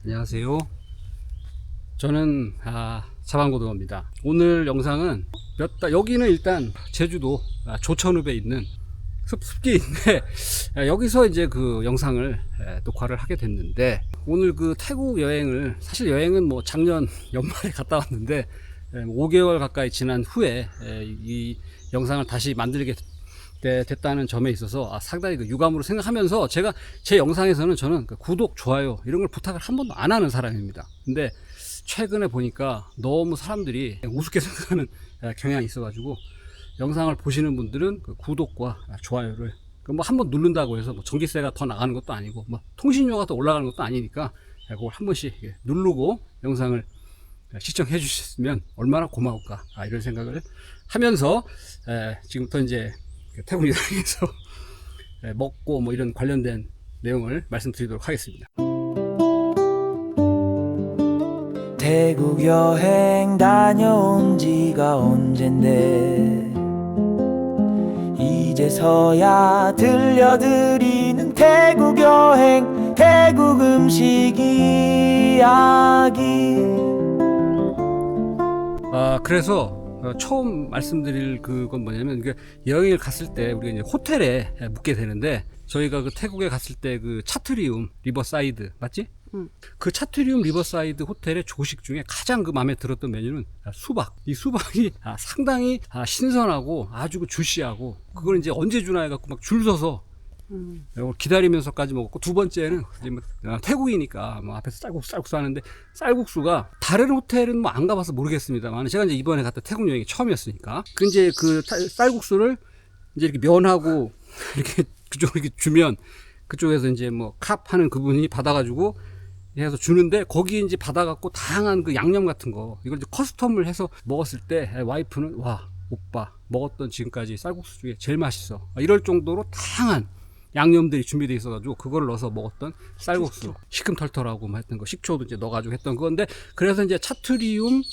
안녕하세요. 저는 자방고등어입니다. 오늘 영상은 여기는 일단 제주도 조천읍에 있는 습지인데 여기서 이제 그 영상을 녹화를 하게 됐는데, 오늘 그 태국 여행을, 사실 여행은 뭐 작년 연말에 갔다 왔는데 5개월 가까이 지난 후에 이 영상을 다시 만들게 됐다는 점에 있어서 상당히 그 유감으로 생각하면서, 제가 제 영상에서는 저는 그 구독, 좋아요 이런 걸 부탁을 한 번도 안 하는 사람입니다. 근데 최근에 보니까 너무 사람들이 우습게 생각하는 경향이 있어가지고, 영상을 보시는 분들은 그 구독과 좋아요를 뭐 한번 누른다고 해서 뭐 전기세가 더 나가는 것도 아니고 뭐 통신료가 더 올라가는 것도 아니니까 그걸 한 번씩 누르고 영상을 시청해 주셨으면 얼마나 고마울까, 이런 생각을 하면서 지금부터 이제 태국 여행에서 먹고 뭐 이런 관련된 내용을 말씀드리도록 하겠습니다. 태국 여행 다녀온 지가 언젠데 이제서야 들려드리는 태국 여행, 태국 음식 이야기. 그래서 처음 말씀드릴 그건 뭐냐면, 여행을 갔을 때 우리가 이제 호텔에 묵게 되는데, 저희가 그 태국에 갔을 때 그 차트리움 리버사이드 맞지? 그 차트리움 리버사이드 호텔의 조식 중에 가장 그 마음에 들었던 메뉴는 수박. 이 수박이 상당히 신선하고 아주 주시하고, 그걸 이제 언제 주나 해갖고 막 줄 서서 기다리면서까지 먹었고, 두 번째는 이제 뭐 태국이니까 뭐 앞에서 쌀국수 하는데, 쌀국수가 다른 호텔은 뭐 안 가봐서 모르겠습니다만, 제가 이제 이번에 갔다 태국 여행이 처음이었으니까, 그 이제 그 쌀국수를 이제 이렇게 면하고 이렇게 그쪽으로 이렇게 주면, 그쪽에서 이제 뭐 캅 하는 그분이 받아가지고 해서 주는데, 거기 이제 받아갖고 다양한 그 양념 같은 거, 이걸 이제 커스텀을 해서 먹었을 때 와이프는 와, 오빠 먹었던 지금까지 쌀국수 중에 제일 맛있어, 이럴 정도로 다양한 양념들이 준비되어 있어가지고 그거를 넣어서 먹었던 쌀국수, 시큼털털하고 뭐 했던 거, 식초도 이제 넣어가지고 했던 건데, 그래서 이제 차트리움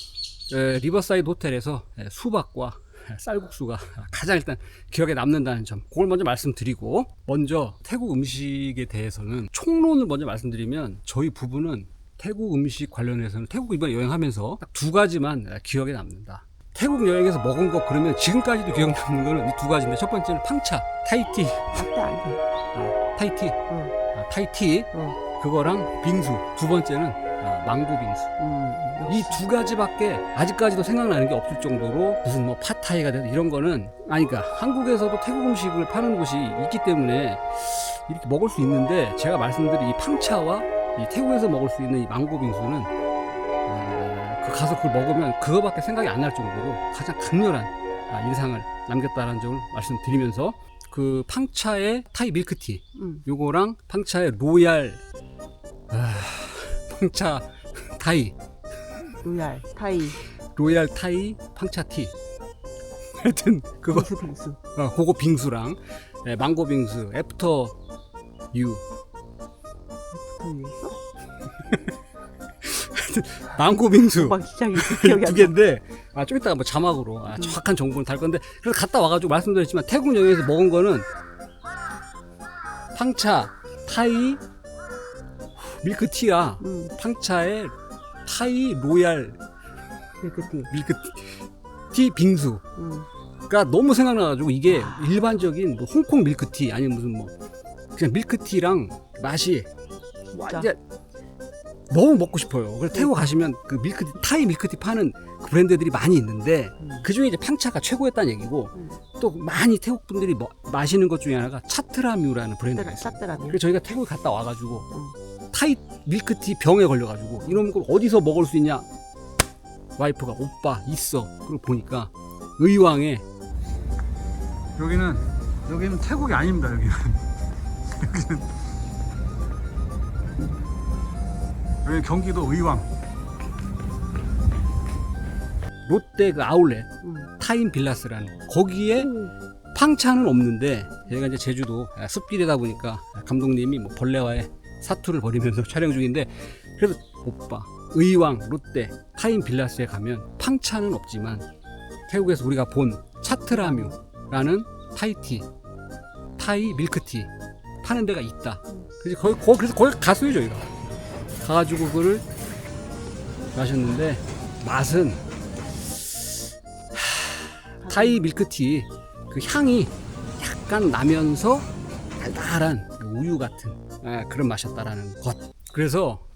리버사이드 호텔에서 수박과 쌀국수가 가장 일단 기억에 남는다는 점, 그걸 먼저 말씀드리고, 먼저 태국 음식에 대해서는 총론을 먼저 말씀드리면, 저희 부부는 태국 음식 관련해서는 태국 이번에 여행하면서 딱 두 가지만 기억에 남는다. 태국 여행에서 먹은 거 그러면 지금까지도 기억 남는 거는 이 두 가지인데, 첫 번째는 팡차 타이티, 타이티, 타이티, 그거랑 빙수, 두 번째는 망고 빙수. 이 두 가지밖에 아직까지도 생각나는 게 없을 정도로, 무슨 뭐 팟타이가 되든 이런 거는 아니까, 한국에서도 태국 음식을 파는 곳이 있기 때문에 이렇게 먹을 수 있는데, 제가 말씀드린 이 팡차와 이 태국에서 먹을 수 있는 이 망고 빙수는 가서 그걸 먹으면 그거밖에 생각이 안 날 정도로 가장 강렬한 인상을 남겼다는 점을 말씀드리면서, 그 팡차의 타이 밀크티, 요거랑 팡차의 로얄 팡차 타이, 로얄 타이 팡차티, 하여튼 그거 빙수. 그거 빙수랑 망고 빙수, 애프터 유, 망고 빙수 두 개인데, 좀 이따가 뭐 자막으로 정확한 정보는 달 건데, 그래서 갔다 와가지고 말씀드렸지만, 태국 여행에서 먹은 거는 팡차 타이 밀크티야, 팡차의 타이 로얄 밀크티 빙수가 너무 생각나가지고, 이게 일반적인 뭐 홍콩 밀크티 아니면 무슨 뭐 그냥 밀크티랑 맛이 완전 너무 먹고 싶어요. 그래서 태국 가시면 그 밀크티, 타이 밀크티 파는 그 브랜드들이 많이 있는데, 그 중에 이제 팡차가 최고였다는 얘기고, 또 많이 태국 분들이 마시는 것 중에 하나가 차트라뮤라는 브랜드가 있어요. 그래서 저희가 태국에 갔다 와가지고 타이 밀크티 병에 걸려가지고, 이런 걸 어디서 먹을 수 있냐, 와이프가 오빠 있어. 그리고 보니까 의왕에, 여기는 태국이 아닙니다. 여기는 경기도 의왕 롯데 그 아울렛 타임 빌라스라는, 거기에 팡차는 없는데, 저희가 이제 제주도 숲길이다 보니까 감독님이 뭐 벌레와의 사투를 벌이면서 촬영 중인데, 그래서 오빠 의왕 롯데 타임 빌라스에 가면 팡차는 없지만 태국에서 우리가 본 차트라뮤라는 타이 밀크티 파는 데가 있다. 그래서 거기 갔어요, 저희가. 가가지고 그거를 마셨는데 맛은 타이 밀크티 그 향이 약간 나면서 달달한 우유 같은 그런 맛이었다라는 것. 그래서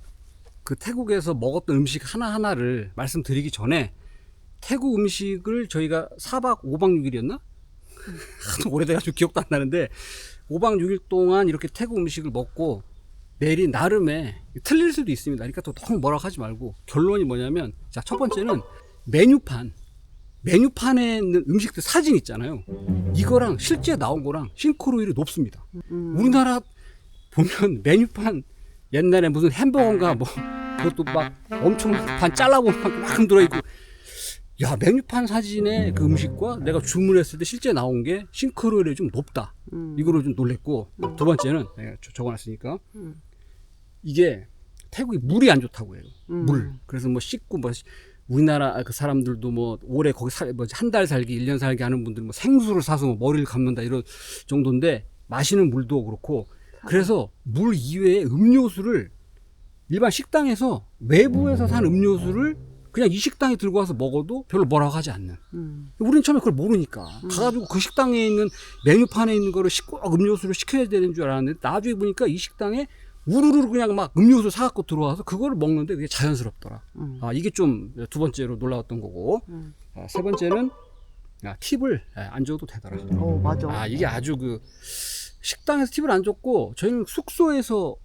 그 태국에서 먹었던 음식 하나하나를 말씀드리기 전에 태국 음식을 저희가 4박 5박 6일이었나? 하도 오래돼가지고 기억도 안 나는데 5박 6일 동안 이렇게 태국 음식을 먹고 내린 나름의 틀릴 수도 있습니다. 그러니까 또 너무 뭐라고 하지 말고 결론이 뭐냐면, 자, 첫 번째는 메뉴판에 있는 음식들 사진 있잖아요. 이거랑 실제 나온 거랑 싱크로율이 높습니다. 우리나라 보면 메뉴판 옛날에 무슨 햄버거인가 뭐 그것도 막 엄청 반 잘라고 막 들어있고, 야, 메뉴판 사진의 그 음식과 내가 주문했을 때 실제 나온 게 싱크로율이 좀 높다. 이거를 좀 놀랬고, 두 번째는 내가 적어놨으니까 이게 태국이 물이 안 좋다고 해요. 물. 그래서 뭐 씻고 뭐 우리나라 그 사람들도 뭐 올해 거기 한 달 살기, 1년 살기 하는 분들 뭐 생수를 사서 뭐 머리를 감는다 이런 정도인데, 마시는 물도 그렇고, 그래서 물 이외에 음료수를 일반 식당에서 외부에서 산 음료수를 그냥 이 식당에 들고 와서 먹어도 별로 뭐라고 하지 않는. 우리는 처음에 그걸 모르니까 가가지고 그 식당에 있는 메뉴판에 있는 거를 꼭 음료수를 시켜야 되는 줄 알았는데, 나중에 보니까 이 식당에 우르르 그냥 막 음료수 사갖고 들어와서 그거를 먹는데 그게 자연스럽더라. 이게 좀 두 번째로 놀라웠던 거고, 세 번째는 팁을 안 줘도 되더라. 맞아. 이게 아주 그 식당에서 팁을 안 줬고, 저희는 숙소에서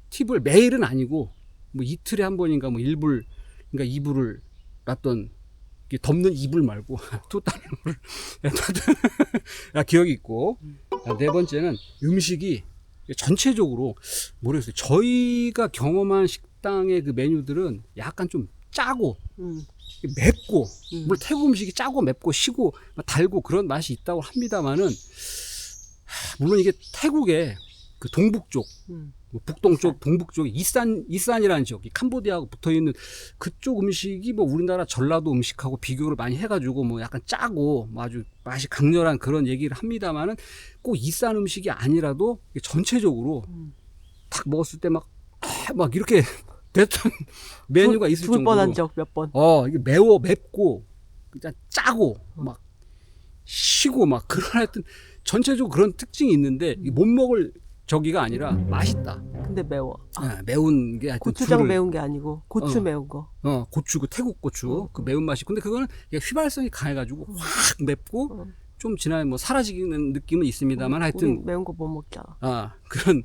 팁을 매일은 아니고 뭐 이틀에 한 번인가 뭐 1불, 그러니까 이불을 놨던, 덮는 이불 말고 또 다른 물 기억이 있고, 네 번째는 음식이 전체적으로 모르겠어요. 저희가 경험한 식당의 그 메뉴들은 약간 좀 짜고 맵고, 물론 태국 음식이 짜고 맵고 시고 달고 그런 맛이 있다고 합니다만은, 물론 이게 태국의 그 동북쪽, 뭐 북동쪽, 동북쪽 이산이라는 지역, 캄보디아하고 붙어 있는 그쪽 음식이 뭐 우리나라 전라도 음식하고 비교를 많이 해가지고 뭐 약간 짜고 뭐 아주 맛이 강렬한 그런 얘기를 합니다만은, 꼭 이산 음식이 아니라도 전체적으로 딱 먹었을 때 막 이렇게 됐던 메뉴가 있을 죽을 정도로. 뻔한 적 몇 번. 이게 맵고 그냥 짜고 막 시고 막 그런 하여튼 전체적으로 그런 특징이 있는데, 못 먹을 저기가 아니라 맛있다. 근데 매워. 매운 게 하여튼 고추장 매운 게 아니고 고추 매운 거. 고추, 그 태국 고추 그 매운맛이. 근데 그거는 휘발성이 강해가지고 확 맵고 좀 지나면 뭐 사라지는 느낌은 있습니다만, 하여튼 우리 매운 거 못 먹잖아. 그런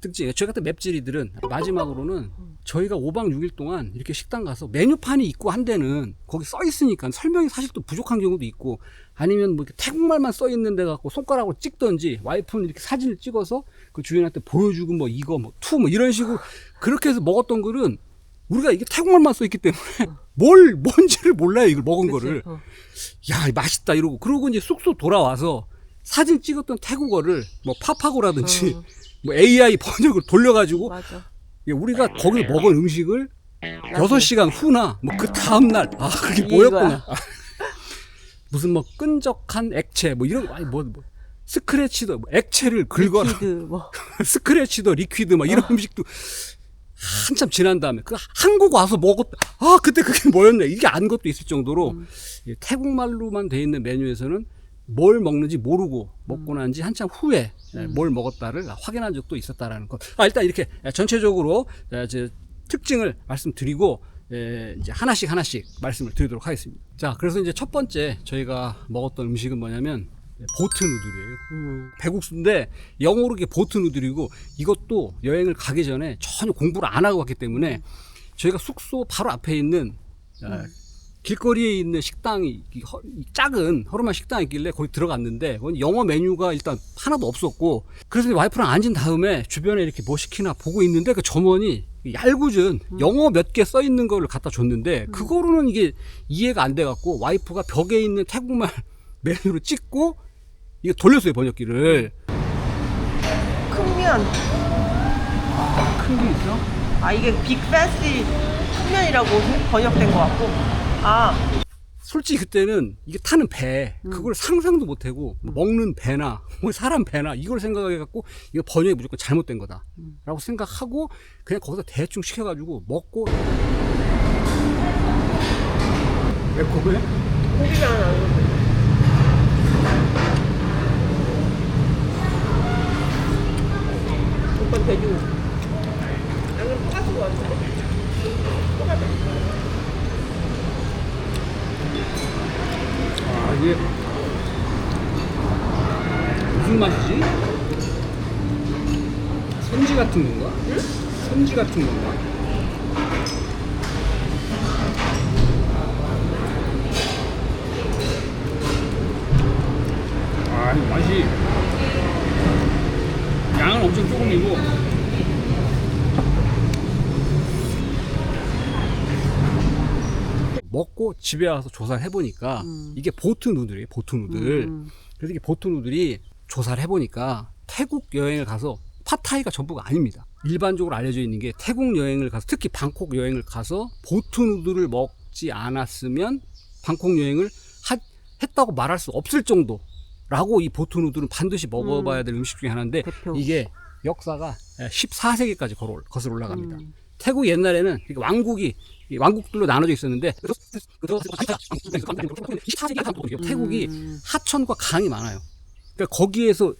특징이에요. 저희 같은 맵찔이들은. 마지막으로는 저희가 5박 6일 동안 이렇게 식당 가서 메뉴판이 있고 한 데는 거기 써 있으니까 설명이 사실 또 부족한 경우도 있고, 아니면 뭐 이렇게 태국말만 써 있는 데 갖고 손가락으로 찍던지, 와이프는 이렇게 사진을 찍어서 그 주인한테 보여주고 뭐 이거 뭐 투 뭐 이런 식으로 그렇게 해서 먹었던 거는, 우리가 이게 태국말만 써 있기 때문에 뭔지를 몰라요, 이걸 먹은 거를. 야, 맛있다 이러고. 그러고 이제 숙소 돌아와서 사진 찍었던 태국어를 뭐 파파고라든지 뭐 AI 번역을 돌려가지고, 맞아. 우리가 거기서 먹은 음식을 6시간 후나 뭐 그 다음날 그게 뭐였구나. 무슨 뭐 끈적한 액체 뭐 이런, 뭐 스크래치더 뭐 액체를 긁어라, 리퀴드 뭐. 스크래치더 리퀴드 막 이런 음식도 한참 지난 다음에 그 한국 와서 먹었다. 그때 그게 뭐였네, 이게 안 것도 있을 정도로 태국말로만 돼 있는 메뉴에서는 뭘 먹는지 모르고 먹고 난지 한참 후에 뭘 먹었다를 확인한 적도 있었다라는 것. 일단 이렇게 전체적으로 이제 특징을 말씀드리고 이제 하나씩 말씀을 드리도록 하겠습니다. 자, 그래서 이제 첫 번째 저희가 먹었던 음식은 뭐냐면 보트 누들이에요. 배국수인데 영어로 이게 보트 누들이고, 이것도 여행을 가기 전에 전혀 공부를 안 하고 갔기 때문에 저희가 숙소 바로 앞에 있는 길거리에 있는 식당이, 작은 허름한 식당이 있길래 거기 들어갔는데, 그건 영어 메뉴가 일단 하나도 없었고, 그래서 와이프랑 앉은 다음에 주변에 이렇게 뭐 시키나 보고 있는데, 그 점원이 얄궂은 영어 몇 개 써 있는 거를 갖다 줬는데, 그거로는 이게 이해가 안 돼갖고 와이프가 벽에 있는 태국말 메뉴로 찍고 이거 돌렸어요, 번역기를. 큰면. 큰 게 있어? 이게 빅 패시 큰면이라고 번역된 것 같고. 솔직히 그때는 이게 타는 배 그걸 상상도 못하고 먹는 배나 뭐 사람 배나 이걸 생각해갖고 이거 번역이 무조건 잘못된 거다라고 생각하고 그냥 거기서 대충 시켜가지고 먹고. 매콤해? 고기가 안 나오는데. 오빠 돼지고. 나는 똑같은 거 같은데? 똑같아. 아, 이게 무슨 맛이지? 선지 같은 건가? 응? 선지 같은 건가? 아, 이 맛이 양은 엄청 조금이고 먹고 집에 와서 조사를 해보니까 이게 보트 누들이에요. 보트 누들. 그래서 이게 보트 누들이 조사를 해보니까 태국 여행을 가서 팟타이가 전부가 아닙니다. 일반적으로 알려져 있는 게 태국 여행을 가서 특히 방콕 여행을 가서 보트 누들을 먹지 않았으면 방콕 여행을 했다고 말할 수 없을 정도라고 이 보트 누들은 반드시 먹어봐야 될 음식 중에 하나인데 대표. 이게 역사가 14세기까지 거슬러 올라갑니다. 태국 옛날에는 왕국들로 나눠져 있었는데 태국이 하천과 강이 많아요. 그러니까 거기에서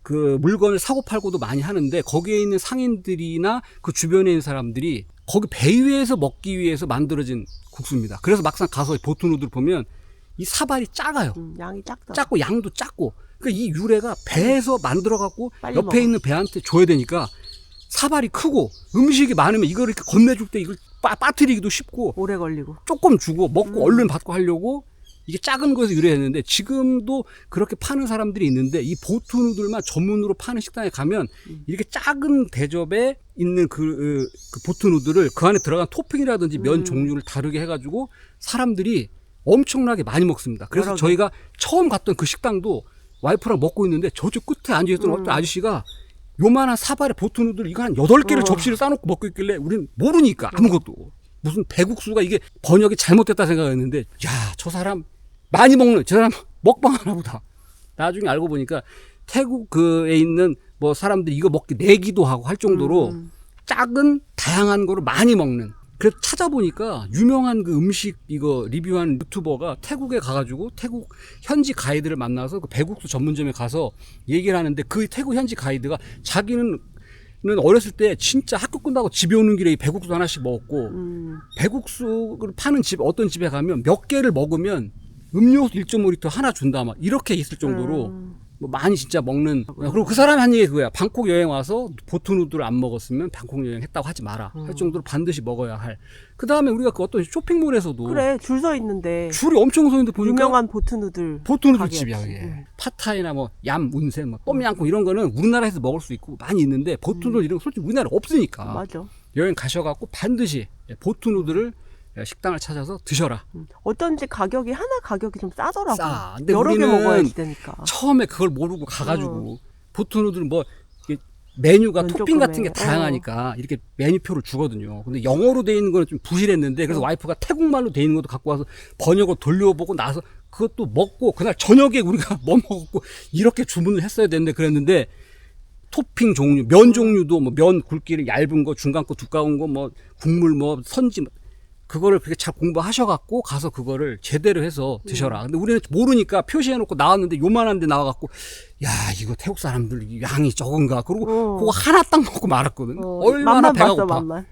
그 물건을 사고 팔고도 많이 하는데 거기에 있는 상인들이나 그 주변에 있는 사람들이 거기 배 위에서 먹기 위해서 만들어진 국수입니다. 그래서 막상 가서 보트 누들 보면 이 사발이 작아요. 양이 작다. 작고 양도 작고. 그러니까 이 유래가 배에서 만들어 갖고 빨리 옆에 먹어. 있는 배한테 줘야 되니까 사발이 크고 음식이 많으면 이걸 이렇게 건네줄 때 이걸 빠뜨리기도 쉽고 오래 걸리고. 조금 주고 먹고 얼른 받고 하려고 이게 작은 거에서 유래했는데 지금도 그렇게 파는 사람들이 있는데 이 보트 누들만 전문으로 파는 식당에 가면 이렇게 작은 대접에 있는 그 보트 누들을 그 안에 들어간 토핑이라든지 면 종류를 다르게 해가지고 사람들이 엄청나게 많이 먹습니다. 그래서 여러 개. 저희가 처음 갔던 그 식당도 와이프랑 먹고 있는데 저쪽 끝에 앉아있던 어떤 아저씨가 요만한 사발에 보트 누들 이거 한 8개를 접시를 싸놓고 먹고 있길래 우리는 모르니까 아무것도 무슨 배국수가 이게 번역이 잘못됐다 생각했는데 야, 저 사람 많이 먹는 저 사람 먹방 하나 보다. 나중에 알고 보니까 태국에 있는 뭐 사람들이 이거 먹기 내기도 하고 할 정도로 작은 다양한 거를 많이 먹는. 그래서 찾아보니까 유명한 그 음식 이거 리뷰한 유튜버가 태국에 가가지고 태국 현지 가이드를 만나서 그 배국수 전문점에 가서 얘기를 하는데 그 태국 현지 가이드가 자기는 어렸을 때 진짜 학교 끝나고 집에 오는 길에 이 배국수 하나씩 먹었고 배국수를 파는 집 어떤 집에 가면 몇 개를 먹으면 음료수 1.5리터 하나 준다 막 이렇게 있을 정도로 뭐 많이 진짜 먹는. 그리고 그 사람이 한 얘기 그거야. 방콕 여행 와서 보트 누들을 안 먹었으면 방콕 여행 했다고 하지 마라 할 정도로 반드시 먹어야 할. 그 다음에 우리가 그 어떤 쇼핑몰에서도 그래, 줄 서 있는데. 줄이 엄청 서 있는데 보니까 유명한 보트 누들. 보트 누들 가게였지. 집이야 그게. 팟타이나 뭐 얌, 운센, 뭐 똠양꿍 이런 거는 우리나라에서 먹을 수 있고 많이 있는데 보트 누들 이런 거 솔직히 우리나라에 없으니까 맞아. 여행 가셔갖고 반드시 보트 누들을 식당을 찾아서 드셔라. 어쩐지 가격이 좀 싸더라고. 싸. 근데 여러 개 우리는 먹어야지 되니까. 처음에 그걸 모르고 가가지고 보트 누들 뭐 이게 메뉴가 왼쪽 토핑 같은 게 거네. 다양하니까 이렇게 메뉴표를 주거든요. 근데 영어로 돼 있는 거는 좀 부실했는데 그래서 와이프가 태국말로 돼 있는 것도 갖고 와서 번역을 돌려보고 나서 그것도 먹고 그날 저녁에 우리가 뭐 먹었고 이렇게 주문을 했어야 되는데 그랬는데 토핑 종류, 면 종류도 뭐 면 굵기를 얇은 거, 중간 거, 두꺼운 거, 뭐 국물 뭐 선지 그거를 그렇게 잘 공부하셔갖고 가서 그거를 제대로 해서 드셔라. 근데 우리는 모르니까 표시해놓고 나왔는데 요만한 데 나와갖고 야, 이거 태국 사람들 양이 적은가. 그리고 그거 하나 딱 먹고 말았거든. 얼마나 맛만 배가 봤어, 고파. 맛만.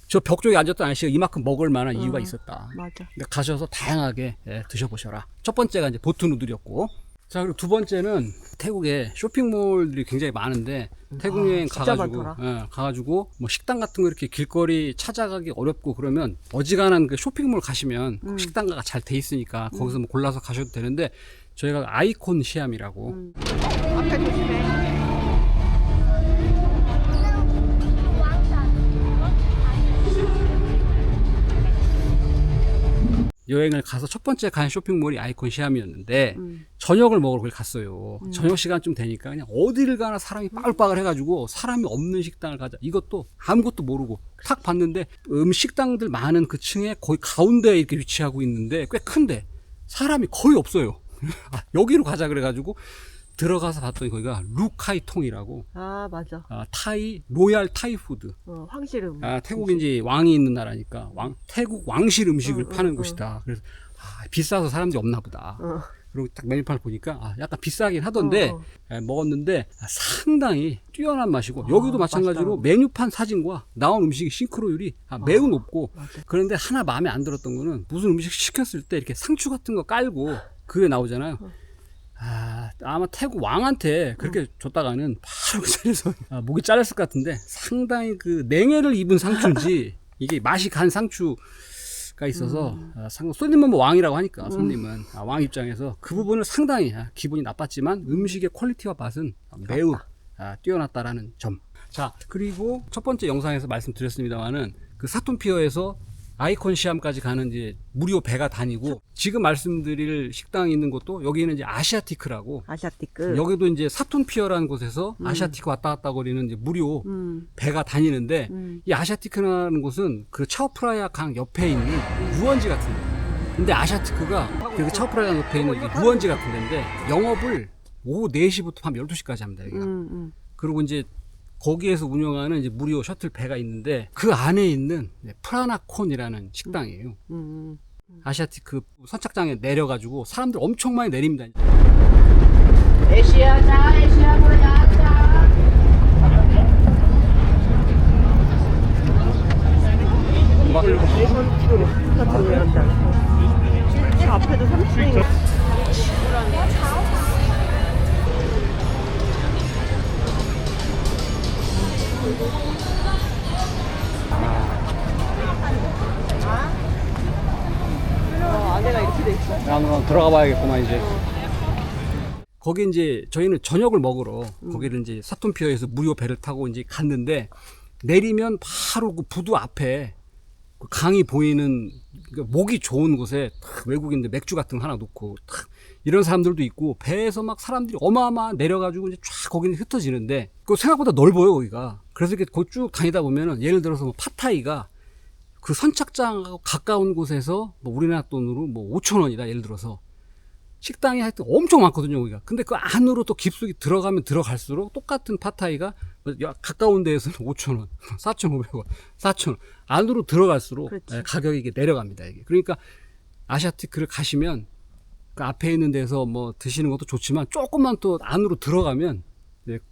저 벽 쪽에 앉았던 아저씨가 이만큼 먹을 만한 이유가 있었다. 맞아. 그러니까 가셔서 다양하게 드셔보셔라. 첫 번째가 이제 보트 누들이었고. 자, 그리고 두 번째는 태국에 쇼핑몰들이 굉장히 많은데 태국 여행 진짜 가가지고 많더라. 가가지고 뭐 식당 같은 거 이렇게 길거리 찾아가기 어렵고 그러면 어지간한 그 쇼핑몰 가시면 꼭 식당가가 잘 돼 있으니까 거기서 뭐 골라서 가셔도 되는데 저희가 아이콘 시암이라고 앞에 조심해. 이 여행을 가서 첫 번째 간 쇼핑몰이 아이콘 시암이었는데 저녁을 먹으러 거기 갔어요. 저녁 시간쯤 되니까 그냥 어디를 가나 사람이 빠글빠글 해가지고 사람이 없는 식당을 가자. 이것도 아무것도 모르고 탁 봤는데 식당들 많은 그 층에 거의 가운데에 이렇게 위치하고 있는데 꽤 큰데 사람이 거의 없어요. 아, 여기로 가자 그래가지고 들어가서 봤더니 거기가 루카이통이라고 아 맞아. 타이 로얄 타이푸드. 황실음. 태국이 이제 왕이 있는 나라니까 태국 왕실 음식을 파는 곳이다. 그래서 비싸서 사람들이 없나 보다. 그리고 딱 메뉴판을 보니까 약간 비싸긴 하던데 먹었는데 상당히 뛰어난 맛이고 여기도 마찬가지로 맛있다. 메뉴판 사진과 나온 음식의 싱크로율이 매우 높고 맞아. 그런데 하나 마음에 안 들었던 거는 무슨 음식 시켰을 때 이렇게 상추 같은 거 깔고 그게 나오잖아요. 아마 태국 왕한테 그렇게 줬다가는 바로 그 자리에서 목이 잘렸을 것 같은데 상당히 그 냉해를 입은 상추인지 이게 맛이 간 상추가 있어서 손님은 뭐 왕이라고 하니까 손님은 왕 입장에서 그 부분을 상당히 기분이 나빴지만 음식의 퀄리티와 맛은 매우 뛰어났다라는 점. 자, 그리고 첫 번째 영상에서 말씀드렸습니다만은 그 사톤피어에서 아이콘 시암까지 가는 이제 무료 배가 다니고 지금 말씀드릴 식당이 있는 곳도 여기는 이제 아시아티크라고 아시아티크. 여기도 이제 사톤피어라는 곳에서 아시아티크 왔다 갔다 거리는 이제 무료 배가 다니는데 이 아시아티크라는 곳은 그 차오프라야 강 옆에 있는 유원지 같은 데. 근데 아시아티크가 그 차오프라야 강 옆에 있는 유원지 같은 데인데 영업을 오후 4시부터 밤 12시까지 합니다. 여기가. 그리고 이제 거기에서 운영하는 이제 무료 셔틀 배가 있는데 그 안에 있는 프라나콘이라는 식당이에요. 아시아티크 선착장에 내려가지고 사람들 엄청 많이 내립니다. 에시아자 에시아 보야자 저 앞에도 30분. 안에가 이렇게 돼 있어. 한번 들어가 봐야겠구만 이제. 거기 이제 저희는 저녁을 먹으러 거기를 이제 사톤피어에서 무료 배를 타고 이제 갔는데 내리면 바로 그 부두 앞에 그 강이 보이는 목이 좋은 곳에 탁 외국인들 맥주 같은 거 하나 놓고 탁 이런 사람들도 있고 배에서 막 사람들이 어마어마 내려가지고 이제 쫙 거기는 흩어지는데 그 생각보다 넓어요 거기가. 그래서 이렇게 거기 쭉 다니다 보면은 예를 들어서 뭐 팟타이가 그 선착장하고 가까운 곳에서 뭐 우리나라 돈으로 뭐 5,000원이다 예를 들어서 식당이 하여튼 엄청 많거든요 거기가. 근데 그 안으로 또 깊숙이 들어가면 들어갈수록 똑같은 팟타이가 가까운 데에서는 5,000원 4,500원 4,000원 안으로 들어갈수록 가격이 이게 내려갑니다 이게. 그러니까 아시아티크를 가시면 그 앞에 있는 데서 뭐 드시는 것도 좋지만 조금만 또 안으로 들어가면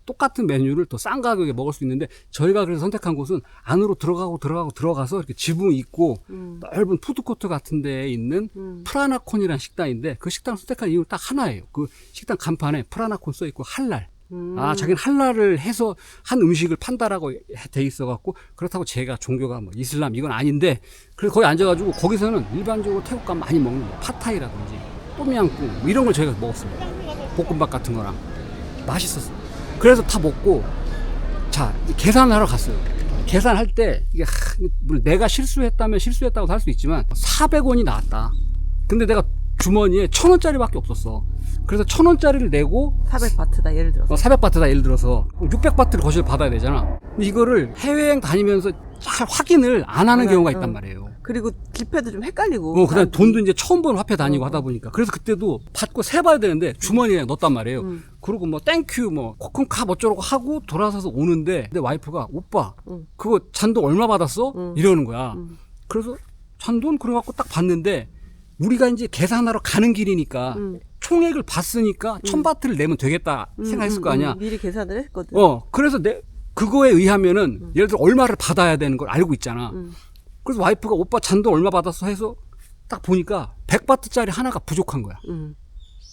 똑같은 메뉴를 더 싼 가격에 먹을 수 있는데 저희가 그래서 선택한 곳은 안으로 들어가서 이렇게 지붕 있고 넓은 푸드코트 같은 데에 있는 프라나콘이라는 식당인데 그 식당 선택한 이유는 딱 하나예요. 그 식당 간판에 프라나콘 써 있고 할랄. 자기는 할랄을 해서 한 음식을 판다라고 돼 있어갖고 그렇다고 제가 종교가 뭐 이슬람 이건 아닌데 그래서 거기 앉아가지고 거기서는 일반적으로 태국 가면 많이 먹는 뭐 팟타이라든지 똠양꿍 뭐 이런 걸 저희가 먹었습니다. 볶음밥 같은 거랑 맛있었어요. 그래서 다 먹고 자 계산하러 갔어요. 계산할 때 이게 물론 내가 실수했다면 실수했다고 할 수 있지만 400원이 나왔다. 근데 내가 주머니에 1,000원짜리밖에 없었어. 그래서 1,000원짜리를 내고 400바트다 예를 들어서. 400바트다 예를 들어서 600바트를 거실 받아야 되잖아. 근데 이거를 해외여행 다니면서 잘 확인을 안 하는 경우가 있단 말이에요. 그리고 기패도 좀 헷갈리고. 그다음에 돈도 이제 처음 본 화폐 다니고 하다 보니까 그래서 그때도 받고 세봐야 되는데 주머니에 넣었단 말이에요. 그리고 뭐 땡큐 뭐 코쿤캅 어쩌라고 하고 돌아서서 오는데 내 와이프가 오빠 그거 잔돈 얼마 받았어? 이러는 거야. 그래서 잔돈 그래갖고 딱 봤는데 우리가 이제 계산하러 가는 길이니까 총액을 봤으니까 1,000바트를 내면 되겠다 생각했을 거 아니야. 미리 계산을 했거든. 그래서 그거에 의하면은 예를 들어 얼마를 받아야 되는 걸 알고 있잖아. 그래서 와이프가 오빠 잔돈 얼마 받았어 해서 딱 보니까 100바트짜리 하나가 부족한 거야.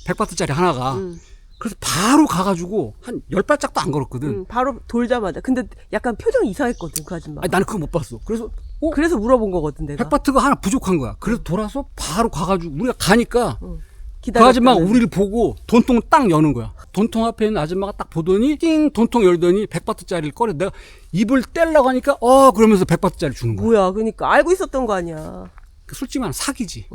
100바트짜리 하나가. 그래서 바로 가가지고 한 10발짝도 안 걸었거든. 바로 돌자마자. 근데 약간 표정이 이상했거든 그 아줌마. 아니, 나는 그거 못 봤어. 그래서 그래서 물어본 거거든 내가. 100바트가 하나 부족한 거야. 그래서 돌아서 바로 가가지고 우리가 가니까 그 기다렸다는. 아줌마가 우리를 보고 돈통을 딱 여는 거야. 돈통 앞에 있는 아줌마가 딱 보더니 띵 돈통 열더니 100바트짜리를 꺼내. 내가 입을 떼려고 하니까 그러면서 100바트짜리 주는 거야. 뭐야 그러니까 알고 있었던 거 아니야. 솔직히 말하면 사기지.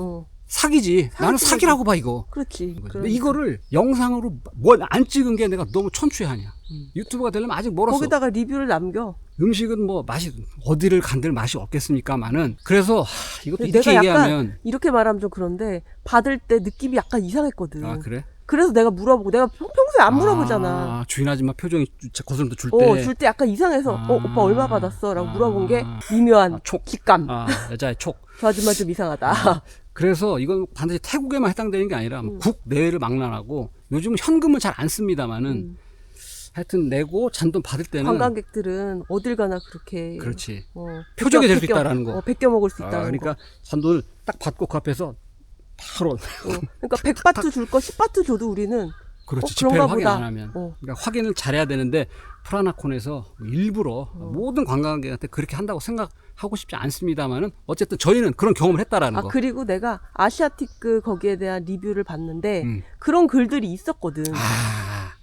사기지. 나는 사기지. 사기라고 봐 이거. 그렇지. 근데 이거를 영상으로 뭘 안 찍은 게 내가 너무 천추해하냐. 유튜브가 되려면 아직 멀었어. 거기다가 리뷰를 남겨. 음식은 뭐 맛이 어디를 간들 맛이 없겠습니까마는 그래서 이것도 근데 이렇게 내가 얘기하면 약간 이렇게 말하면 좀 그런데 받을 때 느낌이 약간 이상했거든. 아 그래? 그래서 내가 물어보고 내가 평소에 안 물어보잖아. 아, 주인 아줌마 표정이 거스름도 줄 때. 줄 때 약간 이상해서 아. 오빠 얼마 받았어? 라고 아. 물어본 게 미묘한 아, 촉. 기감. 아 여자의 촉. 저 아줌마 좀 이상하다. 그래서 이건 반드시 태국에만 해당되는 게 아니라 뭐 국 내외를 망라하고 요즘은 현금은 잘 안 씁니다만은 하여튼 내고 잔돈 받을 때는 관광객들은 어딜 가나 그렇게 그렇지. 어, 표적이 될 수 베껴- 있다라는 거. 베껴 먹을 수 아, 있다는 그러니까 거. 잔돈을 딱 받고 그 앞에서 바로 그러니까 100바트 줄 거 10바트 줘도 우리는 그렇지. 그런가 지폐를 확인 보다. 안 하면. 어. 그러니까 확인을 잘해야 되는데 프라나콘에서 일부러 모든 관광객한테 그렇게 한다고 생각하고 싶지 않습니다만은 어쨌든 저희는 그런 경험을 했다라는 거. 그리고 내가 아시아티크 거기에 대한 리뷰를 봤는데 음. 그런 글들이 있었거든.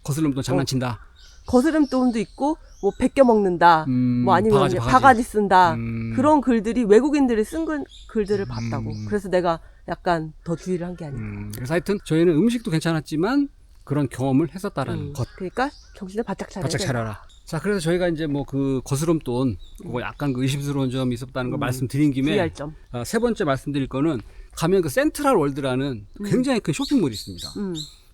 거슬림도 장난친다. 거스름돈도 있고 뭐 베껴 먹는다. 뭐 아니면 바가지, 바가지 쓴다. 음. 그런 글들이 외국인들이 쓴 글들을 봤다고. 그래서 내가 약간 더 주의를 한 게 아닐까. 그래서 하여튼 저희는 음식도 괜찮았지만 그런 경험을 했었다라는 것. 그러니까 정신을 바짝 차려야 바짝 돼. 차려라. 자, 그래서 저희가 이제 뭐 그 거스름돈, 그거 약간 그 의심스러운 점이 있었다는 걸 말씀드린 김에 주의할 점. 세 번째 말씀드릴 거는 가면 그 센트럴 월드라는 굉장히 큰 쇼핑몰이 있습니다.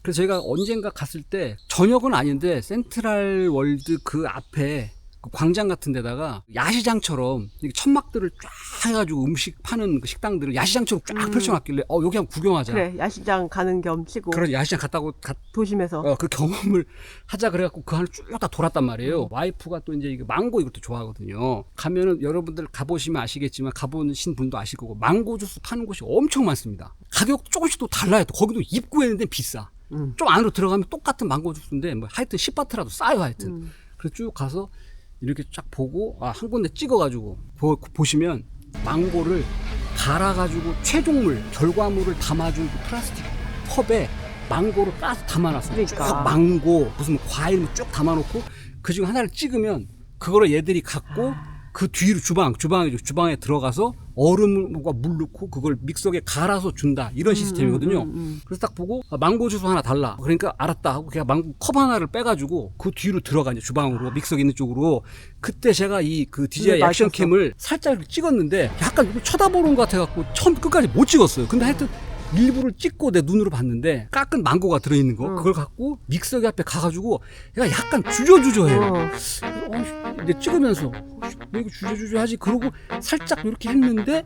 그래서 저희가 언젠가 갔을 때 저녁은 아닌데 센트럴 월드 그 앞에 그 광장 같은 데다가 야시장처럼 이렇게 천막들을 쫙 해가지고 음식 파는 그 식당들을 야시장처럼 쫙 펼쳐놨길래 여기 한번 구경하자. 그래 야시장 가는 겸 치고 그런 야시장 갔다고 도심에서 그 경험을 하자 그래갖고 그 안을 쭉 다 돌았단 말이에요. 와이프가 또 이제 이거 망고 이것도 좋아하거든요. 가면은 여러분들 가보시면 아시겠지만 가보신 분도 아실 거고 망고 주스 파는 곳이 엄청 많습니다. 가격도 조금씩 또 달라요. 또 거기도 입구에 있는데 비싸. 좀 안으로 들어가면 똑같은 망고 주스인데 뭐 하여튼 10바트라도 싸요 하여튼. 그래서 쭉 가서 이렇게 쫙 보고 한 군데 찍어가지고 보시면 망고를 갈아가지고 최종물 결과물을 담아준 그 플라스틱 컵에 망고를 까서 담아놨어요. 그러니까. 쭉 망고 무슨 과일 쭉 담아놓고 그 중에 하나를 찍으면 그거를 얘들이 갖고 그 뒤로 주방에 들어가서 얼음과 물 넣고 그걸 믹서기에 갈아서 준다 이런 시스템이거든요. 그래서 딱 보고 망고 주스 하나 달라. 그러니까 알았다 하고 그냥 망고 컵 하나를 빼가지고 그 뒤로 들어가 이제 주방으로 믹서기 있는 쪽으로. 그때 제가 이 그 DJI 액션캠을 살짝 이렇게 찍었는데 약간 누구 쳐다보는 것 같아갖고 처음 끝까지 못 찍었어요. 근데 하여튼 일부를 찍고 내 눈으로 봤는데 깎은 망고가 들어있는 거 그걸 갖고 믹서기 앞에 가가지고 얘가 약간 주저주저해요. 이제 찍으면서 왜 이거 주저주저하지? 그러고 살짝 이렇게 했는데